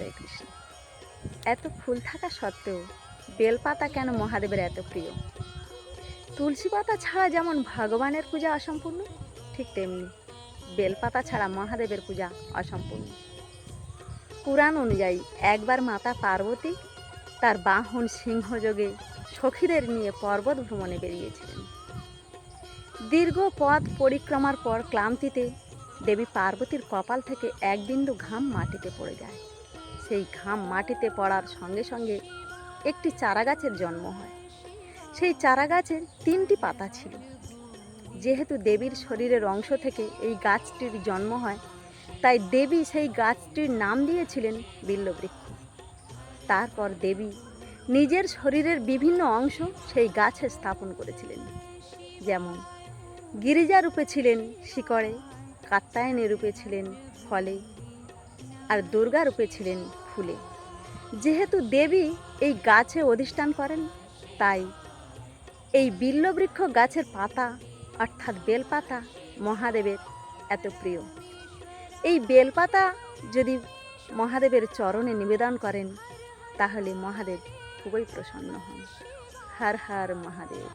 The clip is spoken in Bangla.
হরে কৃষ্ণ। এত ফুল থাকা সত্ত্বেও বেলপাতা কেন মহাদেবের এত প্রিয়? তুলসী পাতা ছাড়া যেমন ভগবানের পূজা অসম্পূর্ণ, ঠিক তেমনি বেলপাতা ছাড়া মহাদেবের পূজা অসম্পূর্ণ। পুরাণ অনুযায়ী একবার মাতা পার্বতী তার বাহন সিংহযোগে সখীদের নিয়ে পর্বত ভ্রমণে বেরিয়েছিলেন। দীর্ঘ পথ পরিক্রমার পর ক্লান্তিতে দেবী পার্বতীর কপাল থেকে এক বিন্দু ঘাম মাটিতে পড়ে যায়। সেই ঘাম মাটিতে পড়ার সঙ্গে সঙ্গে একটি চারাগাছের জন্ম হয়। সেই চারাগাছের 3টি পাতা ছিল। যেহেতু দেবীর শরীরের অংশ থেকে এই গাছটির জন্ম হয়, তাই দেবী সেই গাছটির নাম দিয়েছিলেন বিল্ববৃক্ষ। তারপর দেবী নিজের শরীরের বিভিন্ন অংশ সেই গাছে স্থাপন করেছিলেন। যেমন গিরিজা রূপে ছিলেন শিকড়ে, কাত্যায়নী রূপে ছিলেন ফলে, আর দুর্গা রূপে ছিলেন ফুলে। যেহেতু দেবী এই গাছে অধিষ্ঠান করেন, তাই এই বিল্ববৃক্ষ গাছের পাতা অর্থাৎ বেলপাতা মহাদেবের এত প্রিয়। এই বেলপাতা যদি মহাদেবের চরণে নিবেদন করেন, তাহলে মহাদেব খুবই প্রসন্ন হন। হর হর মহাদেব।